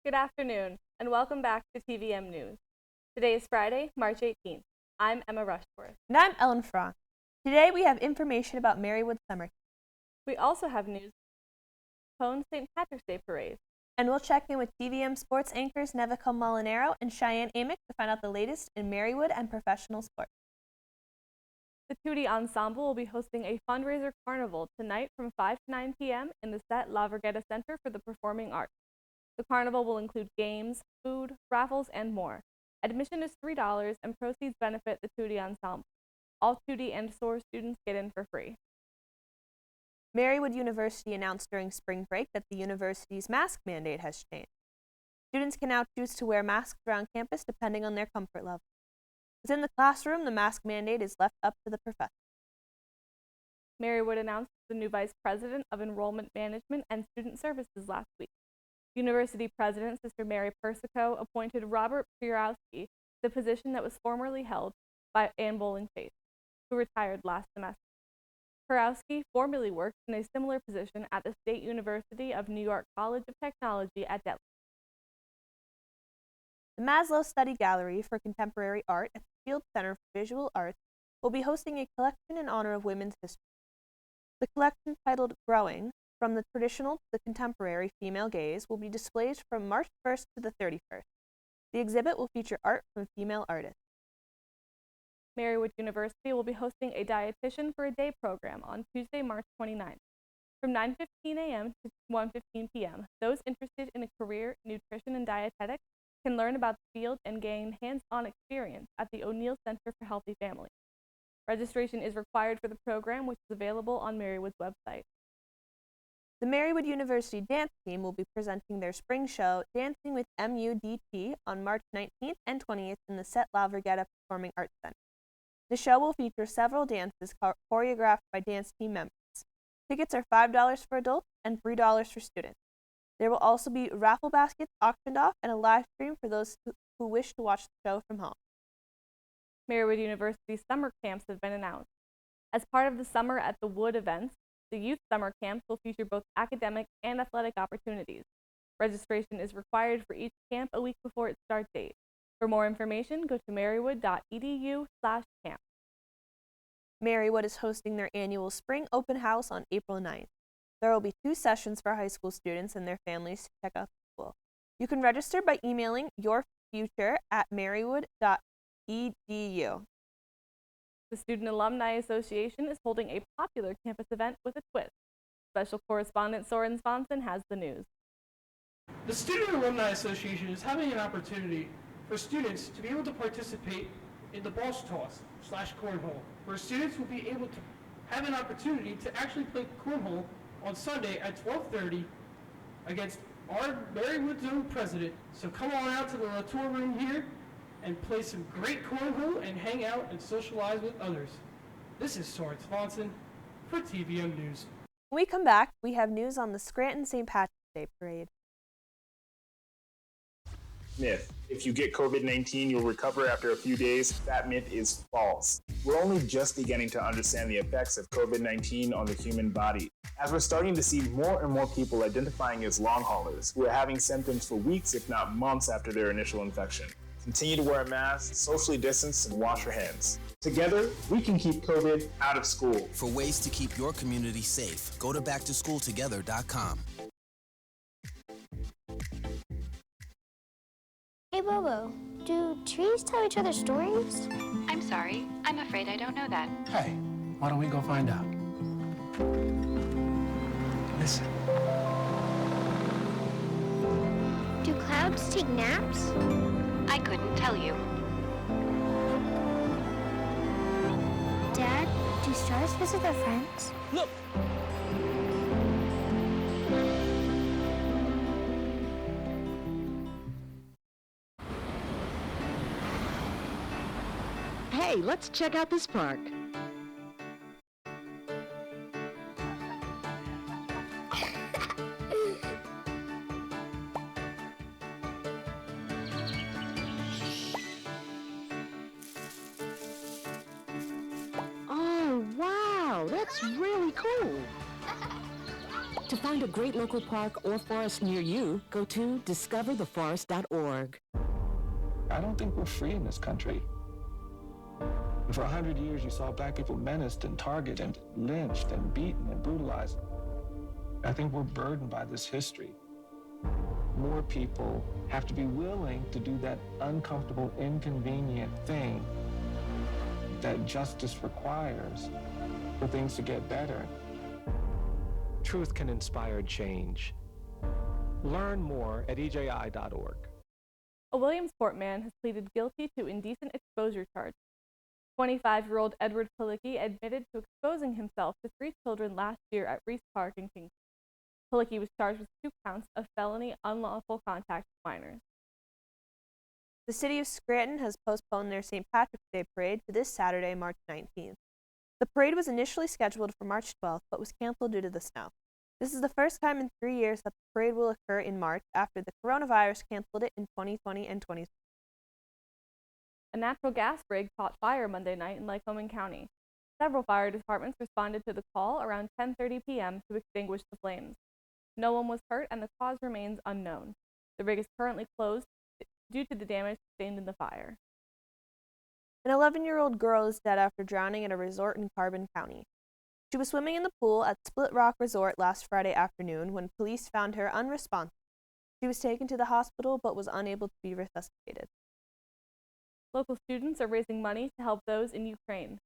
Good afternoon, and welcome back to TVM-News. Today is Friday, March 18th. I'm Emma Rushforth. And I'm Ellen Frank. Today we have information about Marywood Summer Camp. We also have news on St. Patrick's Day Parade. And we'll check in with TVM sports anchors Nevica Molinaro and Cheyenne Amick to find out the latest in Marywood and professional sports. The Tootie Ensemble will be hosting a fundraiser carnival tonight from 5 to 9 p.m. in the Set La Verghetta Center for the Performing Arts. The carnival will include games, food, raffles, and more. Admission is $3 and proceeds benefit the Tootie Ensemble. All Tootie and SOAR students get in for free. Marywood-University announced during spring break that the university's mask mandate has changed. Students can now choose to wear masks around campus depending on their comfort level. Within the classroom, the mask mandate is left up to the professor. Marywood announced the new Vice President of Enrollment Management and Student Services last week. University President Sister Mary Persico appointed Robert Purowski, the position that was formerly held by Ann Bowling Faith, who retired last semester. Purowski formerly worked in a similar position at the State University of New York College of Technology at Delhi. The Maslow Study Gallery for Contemporary Art at the Field Center for Visual Arts will be hosting a collection in honor of women's history. The collection, titled Growing, From the Traditional to the Contemporary Female Gaze, will be displayed from March 1st to the 31st. The exhibit will feature art from female artists. Marywood-University will be hosting a Dietitian for a Day program on Tuesday, March 29th. From 9:15 a.m. to 1:15 p.m., those interested in a career in nutrition and dietetics can learn about the field and gain hands-on experience at the O'Neill Center for Healthy Families. Registration is required for the program, which is available on Marywood's website. The Marywood-University dance team will be presenting their spring show, Dancing with MUDT, on March 19th and 20th in the Set La Verghetta Performing Arts Center. The show will feature several dances choreographed by dance team members. Tickets are $5 for adults and $3 for students. There will also be raffle baskets auctioned off and a live stream for those who wish to watch the show from home. Marywood-University summer camps have been announced. As part of the Summer at the Wood events, the youth summer camps will feature both academic and athletic opportunities. Registration is required for each camp a week before its start date. For more information, go to marywood.edu/camp. Marywood is hosting their annual spring open house on April 9th. There will be 2 sessions for high school students and their families to check out the school. You can register by emailing yourfuture@marywood.edu. The Student Alumni Association is holding a popular campus event with a twist. Special correspondent Soren Sponson has the news. The Student Alumni Association is having an opportunity for students to be able to participate in the boss toss / cornhole, where students will be able to have an opportunity to actually play cornhole on Sunday at 12:30 against our Marywood's own president. So come on out to the Latour room here and play some great cornhole and hang out and socialize with others. This is Soren Swanson for TVM News. When we come back, we have news on the Scranton St. Patrick's Day Parade. Myth. If you get COVID-19, you'll recover after a few days. That myth is false. We're only just beginning to understand the effects of COVID-19 on the human body, as we're starting to see more and more people identifying as long haulers who are having symptoms for weeks, if not months, after their initial infection. Continue to wear a mask, socially distance, and wash your hands. Together, we can keep COVID out of school. For ways to keep your community safe, go to backtoschooltogether.com. Hey Bobo, do trees tell each other stories? I'm sorry, I'm afraid I don't know that. Hey, why don't we go find out? Listen. Do clouds take naps? I couldn't tell you. Dad, do stars visit their friends? Look! Hey, let's check out this park. Oh, wow, that's really cool. To find a great local park or forest near you, go to discovertheforest.org. I don't think we're free in this country. For 100 years, you saw black people menaced and targeted and lynched and beaten and brutalized. I think we're burdened by this history. More people have to be willing to do that uncomfortable, inconvenient thing that justice requires for things to get better. Truth can inspire change. Learn more at EJI.org. A Williamsport man has pleaded guilty to indecent exposure charge. 25-year-old Edward Pilicki admitted to exposing himself to 3 children last year at Reese Park in Kingston. Pilicki was charged with 2 counts of felony unlawful contact with minors. The city of Scranton has postponed their St. Patrick's Day parade to this Saturday, March 19th. The parade was initially scheduled for March 12th, but was canceled due to the snow. This is the first time in 3 years that the parade will occur in March after the coronavirus canceled it in 2020 and 2020. A natural gas rig caught fire Monday night in Lycoming County. Several fire departments responded to the call around 10:30 p.m. to extinguish the flames. No one was hurt and the cause remains unknown. The rig is currently closed due to the damage sustained in the fire. An 11-year-old girl is dead after drowning at a resort in Carbon County. She was swimming in the pool at Split Rock Resort last Friday afternoon when police found her unresponsive. She was taken to the hospital but was unable to be resuscitated. Local students are raising money to help those in Ukraine.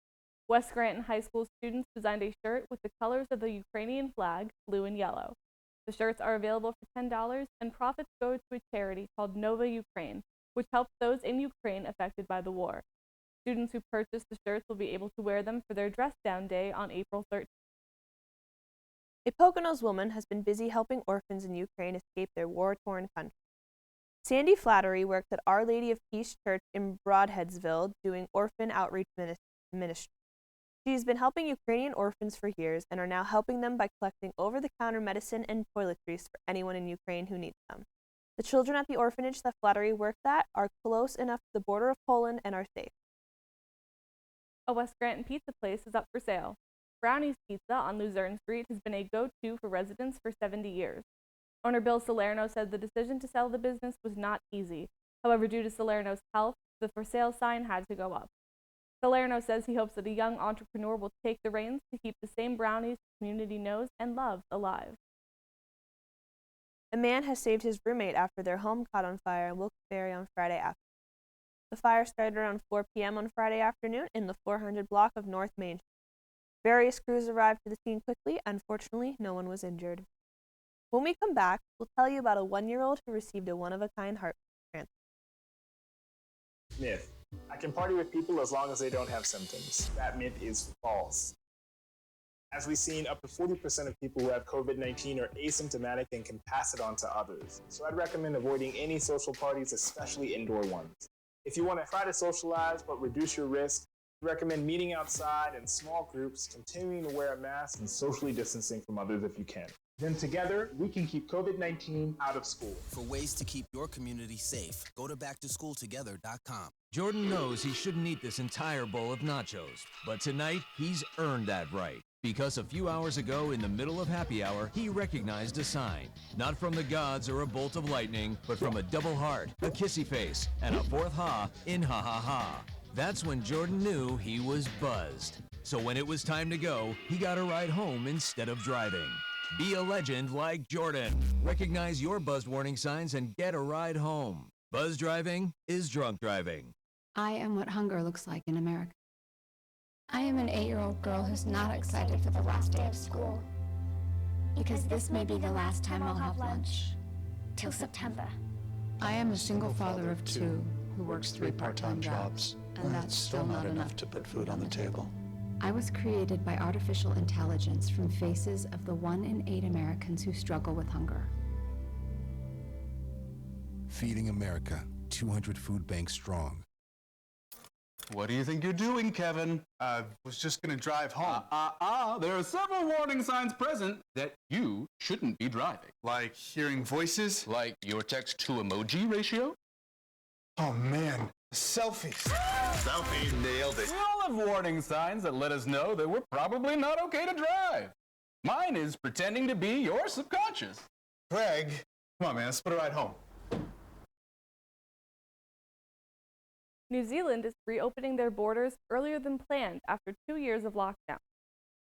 West Scranton High School students designed a shirt with the colors of the Ukrainian flag, blue and yellow. The shirts are available for $10 and profits go to a charity called Nova Ukraine, which helps those in Ukraine affected by the war. Students who purchase the shirts will be able to wear them for their dress down day on April 13th. A Poconos woman has been busy helping orphans in Ukraine escape their war-torn country. Sandy Flattery worked at Our Lady of Peace Church in Broadheadsville doing orphan outreach ministry. She has been helping Ukrainian orphans for years and are now helping them by collecting over-the-counter medicine and toiletries for anyone in Ukraine who needs them. The children at the orphanage that Flattery worked at are close enough to the border of Poland and are safe. A West Scranton pizza place is up for sale. Brownie's Pizza on Luzerne Street has been a go-to for residents for 70 years. Owner Bill Salerno said the decision to sell the business was not easy. However, due to Salerno's health, the for sale sign had to go up. Salerno says he hopes that a young entrepreneur will take the reins to keep the same brownies the community knows and loves alive. A man has saved his roommate after their home caught on fire in Wilkes-Barre on Friday afternoon. The fire started around 4 p.m. on Friday afternoon in the 400 block of North Main Street. Various crews arrived to the scene quickly, and fortunately, no one was injured. When we come back, we'll tell you about a 1-year-old who received a one-of-a-kind heart transplant. Myth. I can party with people as long as they don't have symptoms. That myth is false. As we've seen, up to 40% of people who have COVID-19 are asymptomatic and can pass it on to others. So I'd recommend avoiding any social parties, especially indoor ones. If you want to try to socialize but reduce your risk, we recommend meeting outside in small groups, continuing to wear a mask, and socially distancing from others if you can. Then together, we can keep COVID-19 out of school. For ways to keep your community safe, go to backtoschooltogether.com. Jordan knows he shouldn't eat this entire bowl of nachos, but tonight he's earned that right. Because a few hours ago, in the middle of happy hour, he recognized a sign. Not from the gods or a bolt of lightning, but from a double heart, a kissy face, and a fourth ha in ha ha ha. That's when Jordan knew he was buzzed. So when it was time to go, he got a ride home instead of driving. Be a legend like Jordan. Recognize your buzz warning signs and get a ride home. Buzz driving is drunk driving. I am what hunger looks like in America. I am an 8-year-old girl who's not excited for the last day of school. Because this may be the last time I'll have lunch. Till September. I am a single father of 2 who works 3 part-time jobs, and that's still not enough to put food on the table. I was created by artificial intelligence from faces of the 1 in 8 Americans who struggle with hunger. Feeding America, 200 food banks strong. What do you think you're doing, Kevin? I was just gonna drive home. There are several warning signs present that you shouldn't be driving. Like hearing voices? Like your text-to-emoji ratio? Oh man, selfies. Selfie, nailed it. We all have warning signs that let us know that we're probably not okay to drive. Mine is pretending to be your subconscious. Greg, come on, man, let's put a ride home. New Zealand is reopening their borders earlier than planned after 2 years of lockdown.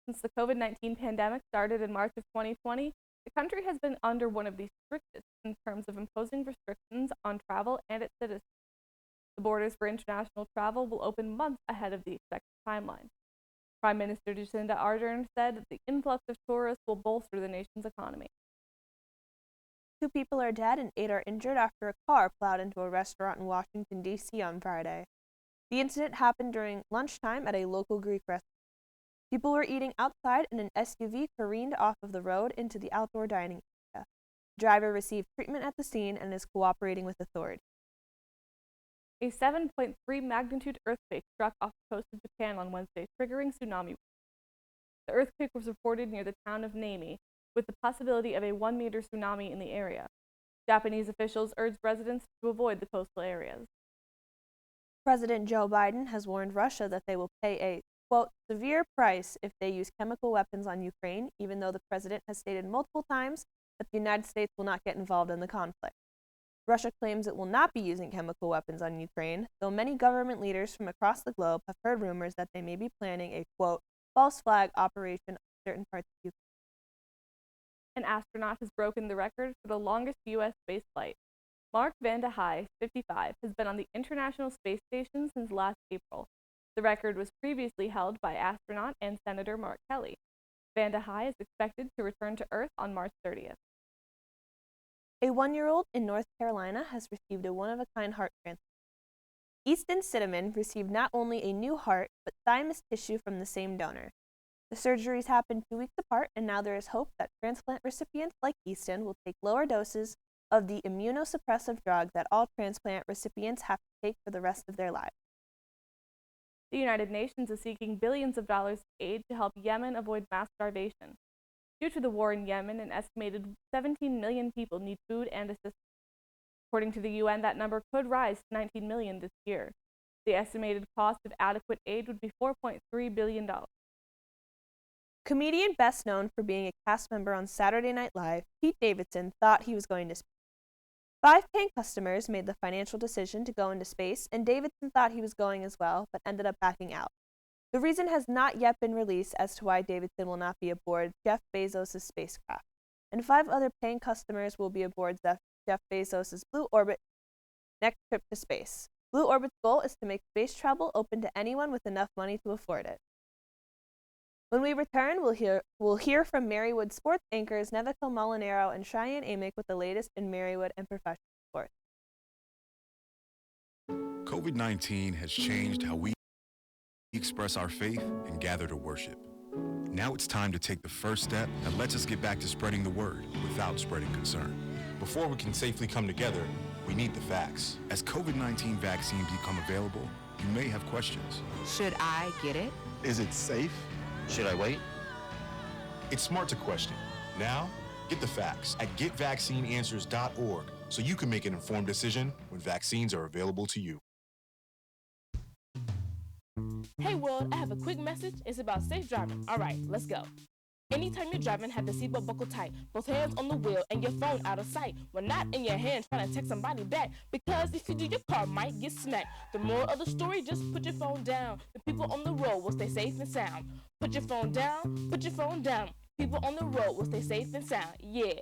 Since the COVID-19 pandemic started in March of 2020, the country has been under one of the strictest in terms of imposing restrictions on travel and its citizens. The borders for international travel will open months ahead of the expected timeline. Prime Minister Jacinda Ardern said that the influx of tourists will bolster the nation's economy. 2 people are dead and 8 are injured after a car plowed into a restaurant in Washington, D.C. on Friday. The incident happened during lunchtime at a local Greek restaurant. People were eating outside and an SUV careened off of the road into the outdoor dining area. The driver received treatment at the scene and is cooperating with authorities. A 7.3 magnitude earthquake struck off the coast of Japan on Wednesday, triggering tsunami. The earthquake was reported near the town of Nami, with the possibility of a 1-meter tsunami in the area. Japanese officials urged residents to avoid the coastal areas. President Joe Biden has warned Russia that they will pay a, quote, severe price if they use chemical weapons on Ukraine, even though the president has stated multiple times that the United States will not get involved in the conflict. Russia claims it will not be using chemical weapons on Ukraine, though many government leaders from across the globe have heard rumors that they may be planning a, quote, false flag operation on certain parts of Ukraine. An astronaut has broken the record for the longest U.S. space flight. Mark Vande Hei, 55, has been on the International Space Station since last April. The record was previously held by astronaut and Senator Mark Kelly. Vande Hei is expected to return to Earth on March 30th. A 1-year-old in North Carolina has received a one-of-a-kind heart transplant. Easton Cinnamon received not only a new heart, but thymus tissue from the same donor. The surgeries happened 2 weeks apart, and now there is hope that transplant recipients like Easton will take lower doses of the immunosuppressive drug that all transplant recipients have to take for the rest of their lives. The United Nations is seeking billions of dollars of aid to help Yemen avoid mass starvation. Due to the war in Yemen, an estimated 17 million people need food and assistance. According to the UN, that number could rise to 19 million this year. The estimated cost of adequate aid would be $4.3 billion. Comedian best known for being a cast member on Saturday Night Live, Pete Davidson thought he was going to space. 5 paying customers made the financial decision to go into space, and Davidson thought he was going as well, but ended up backing out. The reason has not yet been released as to why Davidson will not be aboard Jeff Bezos' spacecraft, and 5 other paying customers will be aboard Jeff Bezos' Blue Orbit next trip to space. Blue Orbit's goal is to make space travel open to anyone with enough money to afford it. When we return, we'll hear from Marywood sports anchors Nevico Molinaro and Cheyenne Amick with the latest in Marywood and professional sports. COVID-19 has changed how we express our faith and gather to worship. Now it's time to take the first step that lets us get back to spreading the word without spreading concern. Before we can safely come together, we need the facts. As COVID-19 vaccines become available, you may have questions. Should I get it? Is it safe? Should I wait? It's smart to question. Now, get the facts at getvaccineanswers.org so you can make an informed decision when vaccines are available to you. Hey world, I have a quick message. It's about safe driving. All right, let's go. Anytime you're driving, have the seatbelt buckled tight, both hands on the wheel and your phone out of sight. When not in your hand trying to text somebody back, because if you do, your car might get smacked. The moral of the story, just put your phone down. The people on the road will stay safe and sound. Put your phone down, put your phone down. People on the road will stay safe and sound. Yeah.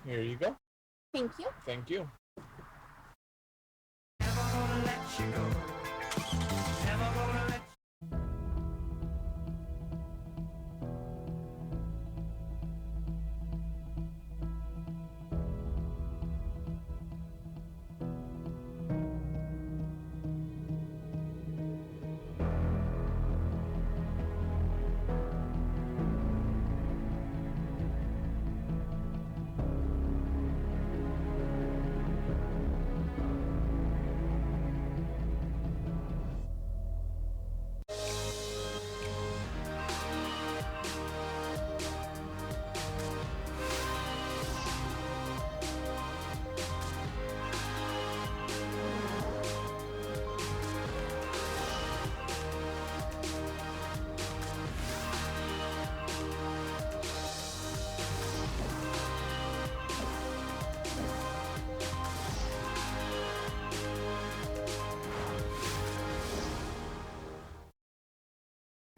Here you go. Thank you. Thank you.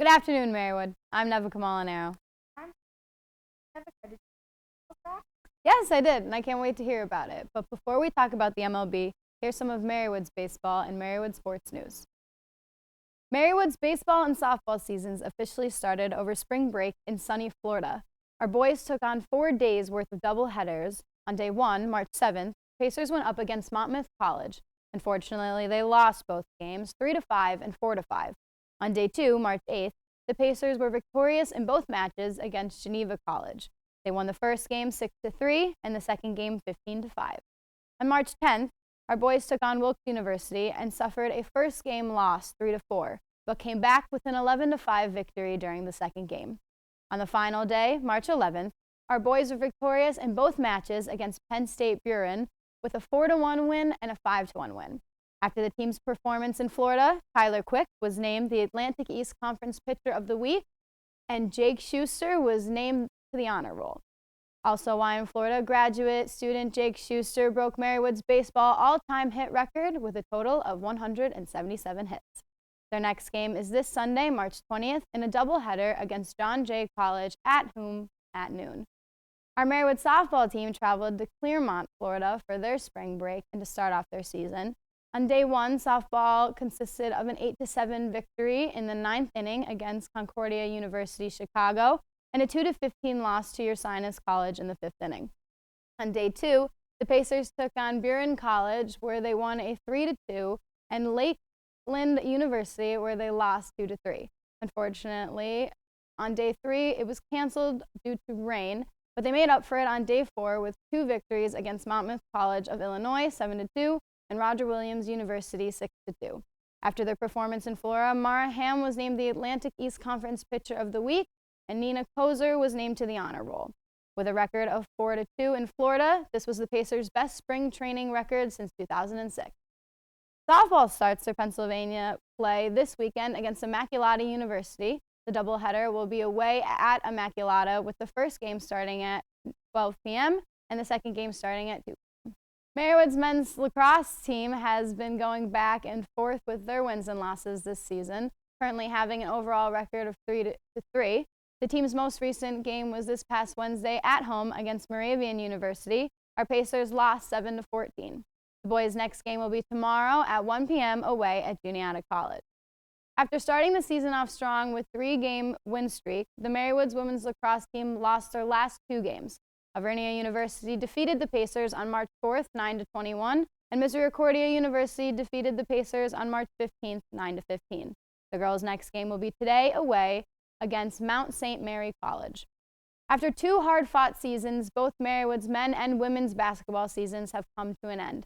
Good afternoon, Marywood. I'm Neva Kamalanero. Yes, I did, and I can't wait to hear about it. But before we talk about the MLB, here's some of Marywood's baseball and Marywood sports news. Marywood's baseball and softball seasons officially started over spring break in sunny Florida. Our boys took on 4 days worth of doubleheaders. On day 1, March 7th, Pacers went up against Monmouth College. Unfortunately, they lost both games 3-5 and 4-5. On day 2, March 8th, the Pacers were victorious in both matches against Geneva College. They won the first game 6-3 and the second game 15-5. On March 10th, our boys took on Wilkes-University and suffered a first game loss 3-4, but came back with an 11-5 victory during the second game. On the final day, March 11th, our boys were victorious in both matches against Penn State Buren with a 4-1 win and a 5-1 win. After the team's performance in Florida, Tyler Quick was named the Atlantic East Conference Pitcher of the Week, and Jake Schuster was named to the honor roll. Also, while in Florida, graduate student Jake Schuster broke Marywood's baseball all-time hit record with a total of 177 hits. Their next game is this Sunday, March 20th, in a doubleheader against John Jay College at home at noon. Our Marywood softball team traveled to Clermont, Florida for their spring break and to start off their season. On day 1, softball consisted of an 8-7 victory in the 9th inning against Concordia University Chicago and a 2-15 loss to Ursinus College in the 5th inning. On day 2, the Pacers took on Buren College, where they won a 3-2, and Lakeland University, where they lost 2-3. Unfortunately, on day 3, it was canceled due to rain, but they made up for it on day 4 with 2 victories against Monmouth College of Illinois, 7-2, and Roger Williams University, 6-2. After their performance in Florida, Mara Ham was named the Atlantic East Conference Pitcher of the Week, and Nina Kozer was named to the honor roll. With a record of 4-2 in Florida, this was the Pacers' best spring training record since 2006. Softball starts their Pennsylvania play this weekend against Immaculata University. The doubleheader will be away at Immaculata, with the first game starting at 12 p.m. and the second game starting at 2 p.m. Marywood's men's lacrosse team has been going back and forth with their wins and losses this season, currently having an overall record of 3-3. The team's most recent game was this past Wednesday at home against Moravian University. Our Pacers lost 7-14. The boys' next game will be tomorrow at 1 p.m. away at Juniata College. After starting the season off strong with 3-game win streak, the Marywood's women's lacrosse team lost their last 2 games. Avernia University defeated the Pacers on March 4th, 9-21, and Misericordia University defeated the Pacers on March 15th, 9-15. The girls' next game will be today away against Mount St. Mary College. After 2 hard-fought seasons, both Marywood's men and women's basketball seasons have come to an end.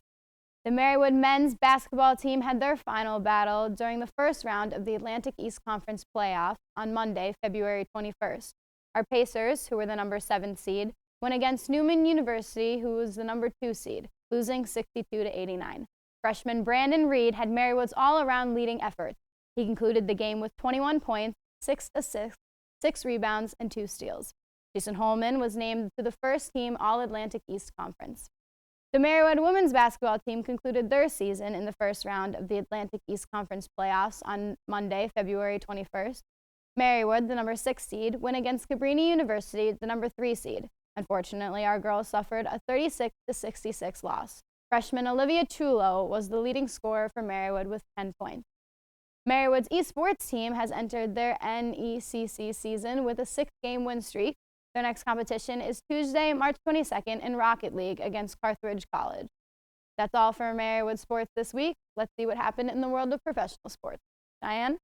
The Marywood men's basketball team had their final battle during the first round of the Atlantic East Conference playoff on Monday, February 21st. Our Pacers, who were the number 7 seed, went against Newman University, who was the number 2 seed, losing 62-89. Freshman Brandon Reed had Marywood's all-around leading effort. He concluded the game with 21 points, 6 assists, 6 rebounds, and 2 steals. Jason Holman was named to the first team All-Atlantic East Conference. The Marywood women's basketball team concluded their season in the first round of the Atlantic East Conference playoffs on Monday, February 21st. Marywood, the number 6 seed, went against Cabrini University, the number 3 seed. Unfortunately, our girls suffered a 36-66 loss. Freshman Olivia Chulo was the leading scorer for Marywood with 10 points. Marywood's esports team has entered their NECC season with a 6-game win streak. Their next competition is Tuesday, March 22nd in Rocket League against Carthage College. That's all for Marywood sports this week. Let's see what happened in the world of professional sports. Diane?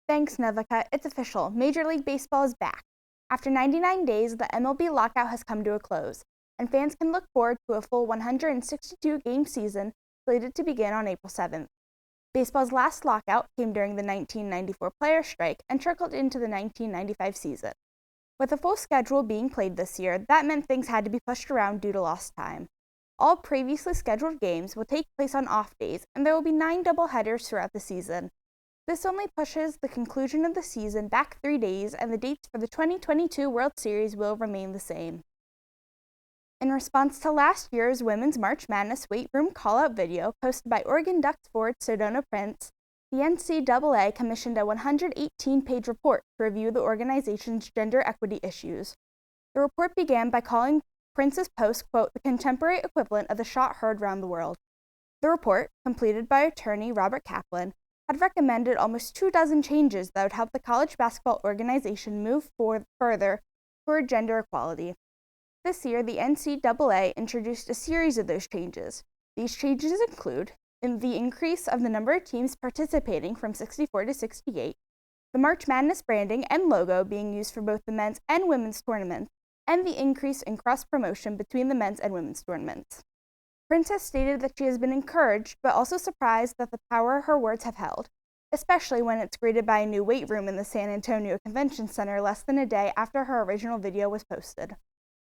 Thanks, Nevika. It's official. Major League Baseball is back. After 99 days, the MLB lockout has come to a close, and fans can look forward to a full 162-game season slated to begin on April 7th. Baseball's last lockout came during the 1994 players' strike and trickled into the 1995 season. With a full schedule being played this year, that meant things had to be pushed around due to lost time. All previously scheduled games will take place on off days, and there will be 9 doubleheaders throughout the season. This only pushes the conclusion of the season back 3 days, and the dates for the 2022 World Series will remain the same. In response to last year's Women's March Madness weight room call-out video posted by Oregon Ducks forward Sedona Prince, the NCAA commissioned a 118-page report to review the organization's gender equity issues. The report began by calling Prince's post, quote, the contemporary equivalent of the shot heard round the world. The report, completed by attorney Robert Kaplan, had recommended almost 24 changes that would help the college basketball organization move further toward gender equality. This year, the NCAA introduced a series of those changes. These changes include the increase of the number of teams participating from 64 to 68, the March Madness branding and logo being used for both the men's and women's tournaments, and the increase in cross-promotion between the men's and women's tournaments. Prince has stated that she has been encouraged, but also surprised at the power her words have held, especially when it's greeted by a new weight room in the San Antonio Convention Center less than a day after her original video was posted.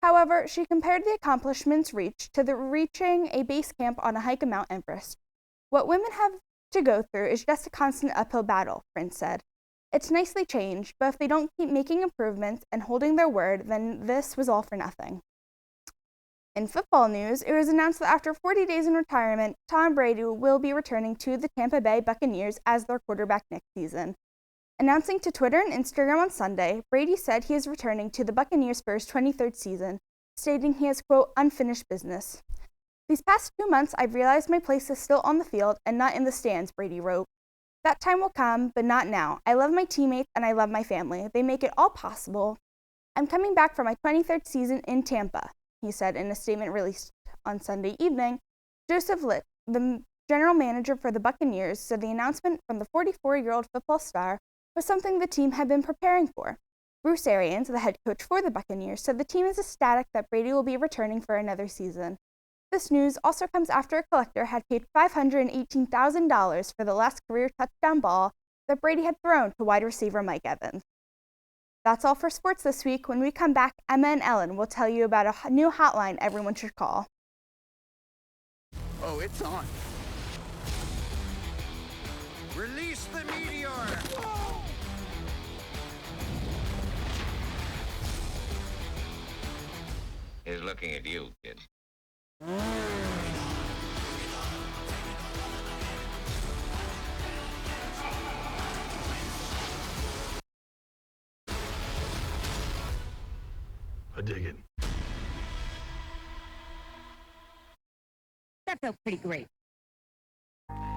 However, she compared the accomplishments reached to reaching a base camp on a hike of Mount Everest. What women have to go through is just a constant uphill battle, Prince said. It's nicely changed, but if they don't keep making improvements and holding their word, then this was all for nothing. In football news, it was announced that after 40 days in retirement, Tom Brady will be returning to the Tampa Bay Buccaneers as their quarterback next season. Announcing to Twitter and Instagram on Sunday, Brady said he is returning to the Buccaneers for his 23rd season, stating he has, quote, unfinished business. These past 2 months, I've realized my place is still on the field and not in the stands, Brady wrote. That time will come, but not now. I love my teammates and I love my family. They make it all possible. I'm coming back for my 23rd season in Tampa, he said in a statement released on Sunday evening. Joseph Litt, the general manager for the Buccaneers, said the announcement from the 44-year-old football star was something the team had been preparing for. Bruce Arians, the head coach for the Buccaneers, said the team is ecstatic that Brady will be returning for another season. This news also comes after a collector had paid $518,000 for the last career touchdown ball that Brady had thrown to wide receiver Mike Evans. That's all for sports this week. When we come back, Emma and Ellen will tell you about a new hotline everyone should call. Oh, it's on. Release the meteor! He's looking at you, kid. I dig it. That felt pretty great.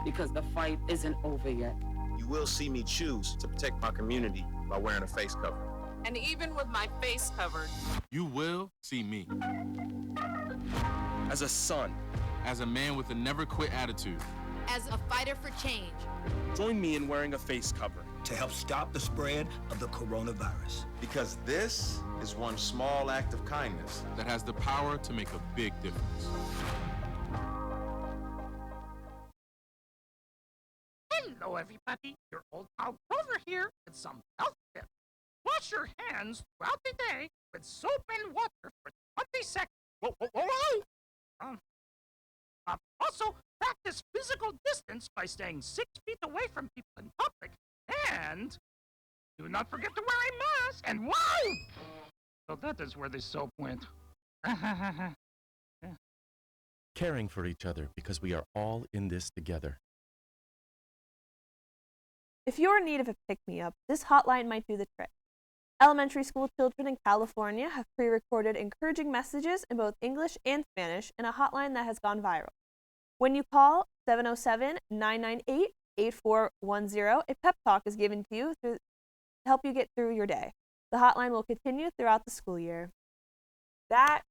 Because the fight isn't over yet. You will see me choose to protect my community by wearing a face cover. And even with my face covered, You will see me. As a son, As a man with a never-quit attitude. as a fighter for change, join me in wearing a face cover. To help stop the spread of the coronavirus. Because this is one small act of kindness that has the power to make a big difference. Hello, everybody. Your old pal Grover here with some health tips. Wash your hands throughout the day with soap and water for 20 seconds. Whoa, whoa, whoa, whoa! Also, practice physical distance by staying 6 feet away from people in public. And do not forget to wear a mask. And whoa! So that is where the soap went. Caring for each other because we are all in this together. If you're in need of a pick-me-up, this hotline might do the trick. Elementary school children in California have pre-recorded encouraging messages in both English and Spanish in a hotline that has gone viral. When you call 707-998-8410, a pep talk is given to you to help you get through your day. The hotline will continue throughout the school year. That's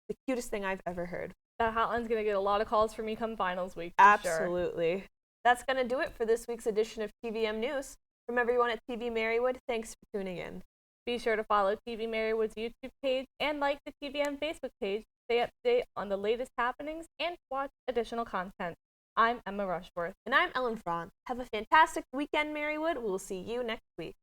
the cutest thing I've ever heard. That hotline's going to get a lot of calls for me come finals week. Absolutely. Sure. That's going to do it for this week's edition of TVM News. From everyone at TV-Marywood, thanks for tuning in. Be sure to follow TV-Marywood's YouTube page and like the TVM Facebook page to stay up to date on the latest happenings and to watch additional content. I'm Emma Rushworth. And I'm Ellen Franz. Have a fantastic weekend, Marywood. We'll see you next week.